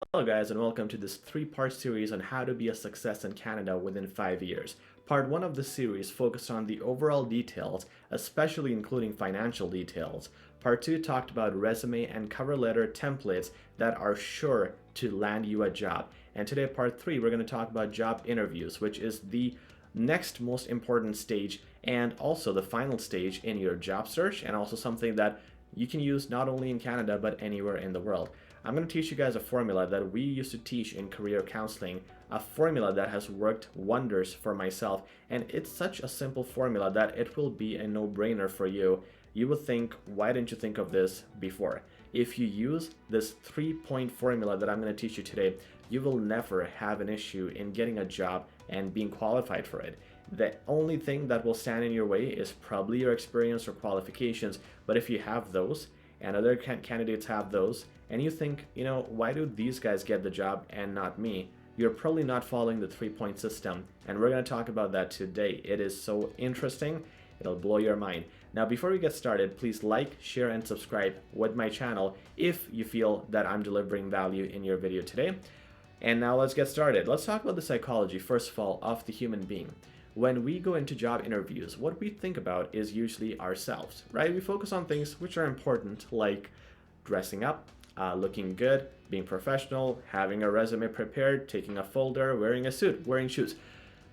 Hello, guys, and welcome to this three-part series on how to be a success in Canada within 5 years. Part one of the series focused on the overall details, especially including financial details. Part two talked about resume and cover letter templates that are sure to land you a job. And today, part three, we're going to talk about job interviews, which is the next most important stage and also the final stage in your job search, and also something that you can use not only in Canada but anywhere in the world. I'm going to teach you guys a formula that we used to teach in career counseling, a formula that has worked wonders for myself, and it's such a simple formula that it will be a no-brainer for you. You will think, why didn't you think of this before? If you use this 3-point formula that I'm going to teach you today, you will never have an issue in getting a job and being qualified for it. The only thing that will stand in your way is probably your experience or qualifications, but if you have those, and other candidates have those, and you think, why do these guys get the job and not me? You're probably not following the 3-point system, and we're going to talk about that today. It is so interesting, it'll blow your mind. Now, before we get started, please like, share, and subscribe with my channel if you feel that I'm delivering value in your video today. And now let's get started. Let's talk about the psychology, first of all, of the human being. When we go into job interviews, what we think about is usually ourselves, right? We focus on things which are important, like dressing up, looking good, being professional, having a resume prepared, taking a folder, wearing a suit, wearing shoes.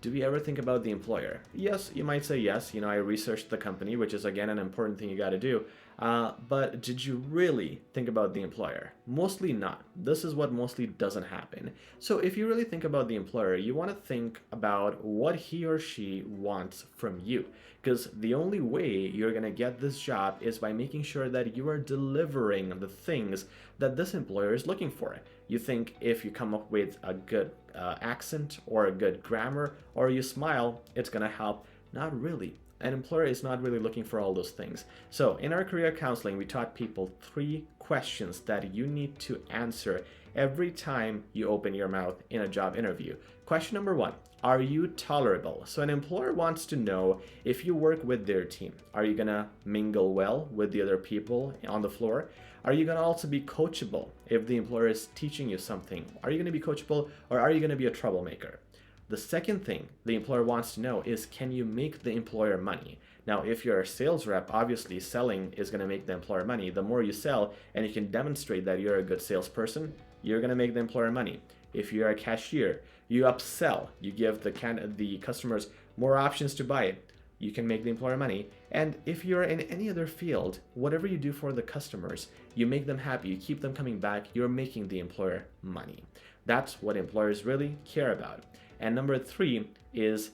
Do we ever think about the employer? Yes, you might say yes. I researched the company, which is again an important thing you got to do. But did you really think about the employer? Mostly not. This is what mostly doesn't happen. So if you really think about the employer, you want to think about what he or she wants from you. Because the only way you're going to get this job is by making sure that you are delivering the things that this employer is looking for. You think if you come up with a good accent or a good grammar or you smile, it's going to help. Not really. An employer is not really looking for all those things. So in our career counseling, we taught people 3 questions that you need to answer every time you open your mouth in a job interview. Question number 1, are you tolerable? So an employer wants to know if you work with their team. Are you gonna mingle well with the other people on the floor? Are you gonna also be coachable if the employer is teaching you something? Are you gonna be coachable, or are you gonna be a troublemaker? The second thing the employer wants to know is, can you make the employer money? Now, if you're a sales rep, obviously selling is going to make the employer money. The more you sell and you can demonstrate that you're a good salesperson, you're going to make the employer money. If you're a cashier, you upsell, you give the customers more options to buy it, you can make the employer money. And if you're in any other field, whatever you do for the customers, you make them happy, you keep them coming back, you're making the employer money. That's what employers really care about. And number 3 is,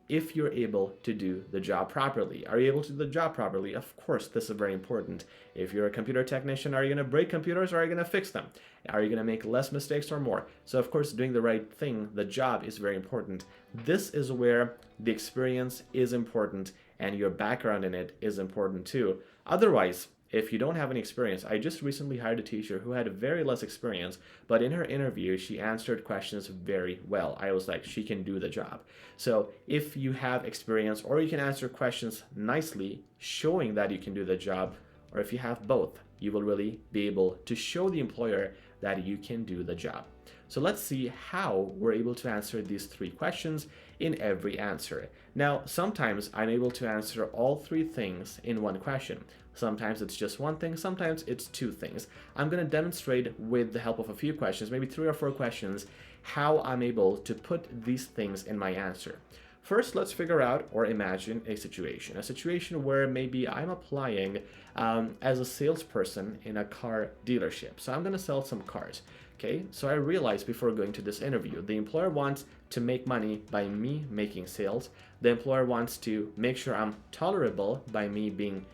if you're able to do the job properly. Are you able to do the job properly? Of course, this is very important. If you're a computer technician, are you going to break computers or are you going to fix them? Are you going to make less mistakes or more? So of course, doing the right thing, the job, is very important. This is where the experience is important and your background in it is important too. Otherwise, if you don't have any experience, I just recently hired a teacher who had very less experience, but in her interview, she answered questions very well. I was like, she can do the job. So if you have experience, or you can answer questions nicely, showing that you can do the job, or if you have both, you will really be able to show the employer that you can do the job. So let's see how we're able to answer these 3 questions in every answer. Now, sometimes I'm able to answer all 3 things in one question. Sometimes it's just one thing, sometimes it's 2 things. I'm going to demonstrate with the help of a few questions, maybe 3 or 4 questions, how I'm able to put these things in my answer. First, let's figure out or imagine a situation where maybe I'm applying as a salesperson in a car dealership. So I'm going to sell some cars. Okay, so I realized before going to this interview, the employer wants to make money by me making sales. The employer wants to make sure I'm tolerable by me being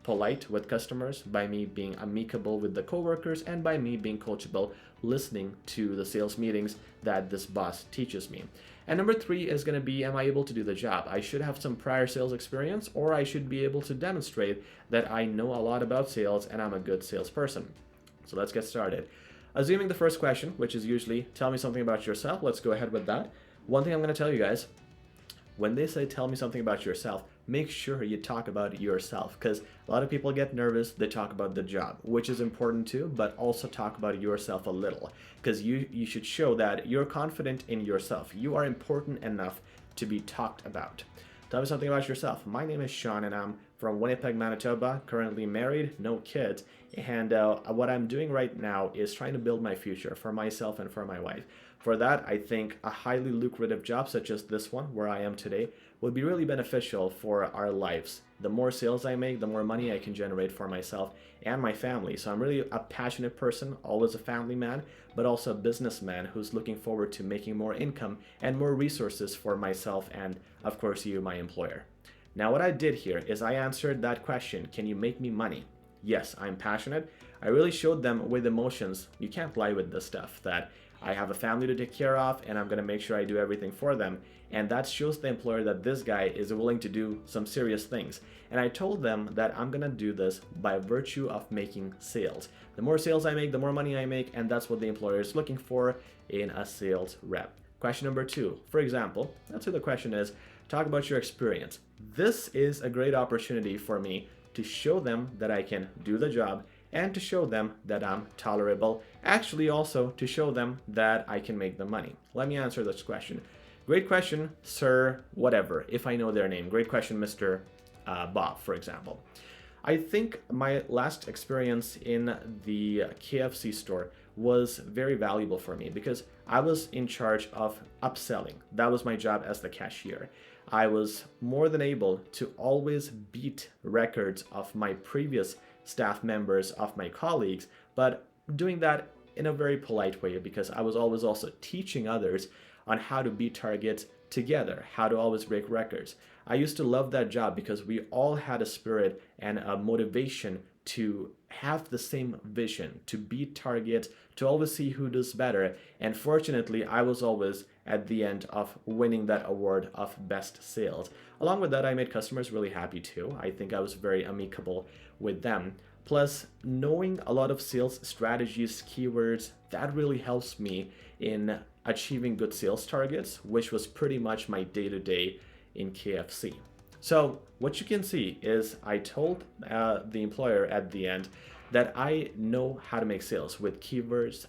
polite with customers, by me being amicable with the coworkers, and by me being coachable, listening to the sales meetings that this boss teaches me. And number 3 is going to be, am I able to do the job? I should have some prior sales experience, or I should be able to demonstrate that I know a lot about sales and I'm a good salesperson. So let's get started. Assuming the first question, which is usually, tell me something about yourself, let's go ahead with that. One thing I'm going to tell you guys, when they say tell me something about yourself, make sure you talk about yourself, because a lot of people get nervous, they talk about the job, which is important too, but also talk about yourself a little, because you should show that you're confident in yourself. You are important enough to be talked about. Tell me something about yourself. My name is Sean, and I'm from Winnipeg, Manitoba, currently married, no kids, and what I'm doing right now is trying to build my future for myself and for my wife. For that, I think a highly lucrative job such as this one, where I am today, would be really beneficial for our lives. The more sales I make, the more money I can generate for myself and my family. So I'm really a passionate person, always a family man, but also a businessman who's looking forward to making more income and more resources for myself and, of course, you, my employer. Now, what I did here is I answered that question, can you make me money? Yes, I'm passionate. I really showed them with emotions, you can't lie with this stuff, that I have a family to take care of and I'm going to make sure I do everything for them. And that shows the employer that this guy is willing to do some serious things. And I told them that I'm going to do this by virtue of making sales. The more sales I make, the more money I make, and that's what the employer is looking for in a sales rep. Question number 2, for example, that's what the question is, talk about your experience. This is a great opportunity for me to show them that I can do the job and to show them that I'm tolerable. Actually, also to show them that I can make the money. Let me answer this question. Great question, sir, whatever, if I know their name. Great question, Mr. Bob, for example. I think my last experience in the KFC store was very valuable for me because I was in charge of upselling. That was my job as the cashier. I was more than able to always beat records of my previous staff members, of my colleagues, but doing that in a very polite way because I was always also teaching others on how to beat targets together, how to always break records. I used to love that job because we all had a spirit and a motivation to have the same vision, to beat targets, to always see who does better. And fortunately, I was always at the end of winning that award of best sales. Along with that, I made customers really happy too. I think I was very amicable with them. Plus, knowing a lot of sales strategies, keywords, that really helps me in achieving good sales targets, which was pretty much my day-to-day in KFC. So what you can see is I told the employer at the end that I know how to make sales with keywords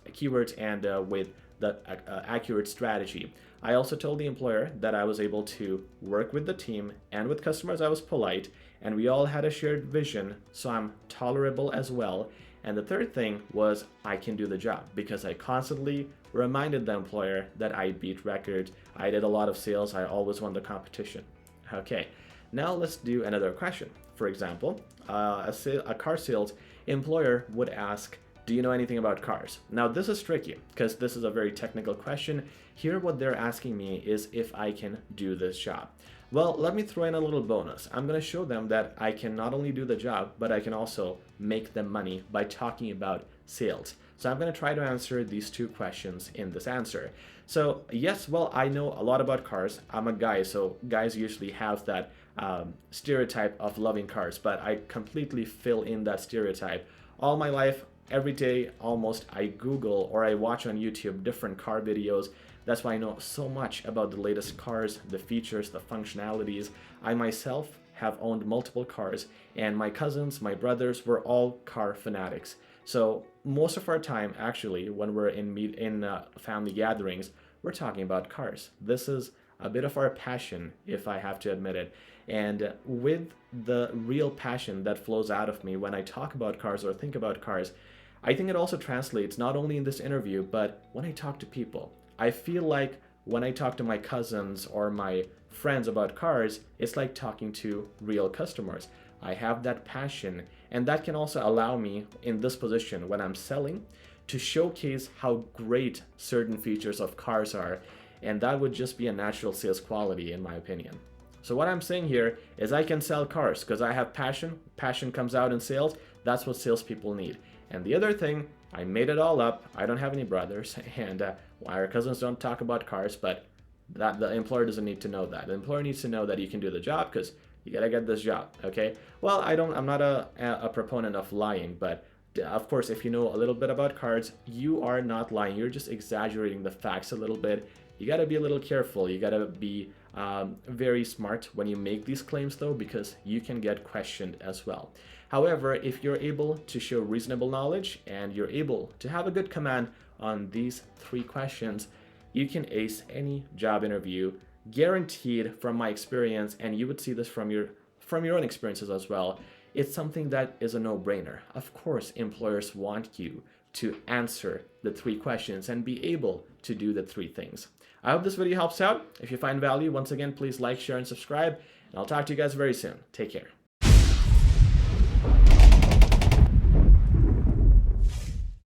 and with the accurate strategy. I also told the employer that I was able to work with the team and with customers. I was polite and we all had a shared vision, so I'm tolerable as well. And the third thing was I can do the job because I constantly reminded the employer that I beat records. I did a lot of sales. I always won the competition. Okay, now let's do another question. For example, a car sales employer would ask, do you know anything about cars? Now this is tricky because this is a very technical question. Here what they're asking me is if I can do this job. Well, let me throw in a little bonus. I'm going to show them that I can not only do the job, but I can also make them money by talking about sales. So I'm going to try to answer these two questions in this answer. So yes, well, I know a lot about cars. I'm a guy, so guys usually have that stereotype of loving cars, but I completely fill in that stereotype. All my life, every day almost, I Google or I watch on YouTube different car videos. That's why I know so much about the latest cars, the features, the functionalities. I myself have owned multiple cars, and my cousins, my brothers, were all car fanatics. So most of our time, actually, when we're in family gatherings, we're talking about cars. This is a bit of our passion, if I have to admit it. And with the real passion that flows out of me when I talk about cars or think about cars, I think it also translates not only in this interview, but when I talk to people. I feel like when I talk to my cousins or my friends about cars, it's like talking to real customers. I have that passion, and that can also allow me in this position when I'm selling to showcase how great certain features of cars are, and that would just be a natural sales quality in my opinion. So what I'm saying here is I can sell cars because I have passion. Passion comes out in sales. That's what salespeople need. And the other thing, I made it all up. I don't have any brothers, and our cousins don't talk about cars, but that the employer doesn't need to know that. The employer needs to know that you can do the job because you gotta get this job, okay? Well, I'm not a proponent of lying, but of course, if you know a little bit about cars, you are not lying. You're just exaggerating the facts a little bit. You gotta be a little careful. You gotta be very smart when you make these claims though, because you can get questioned as well. However, if you're able to show reasonable knowledge and you're able to have a good command on these 3 questions, you can ace any job interview, guaranteed from my experience, and you would see this from your own experiences as well. It's something that is a no-brainer. Of course, employers want you to answer the 3 questions and be able to do the 3 things. I hope this video helps out. If you find value, once again, please like, share, and subscribe. And I'll talk to you guys very soon. Take care.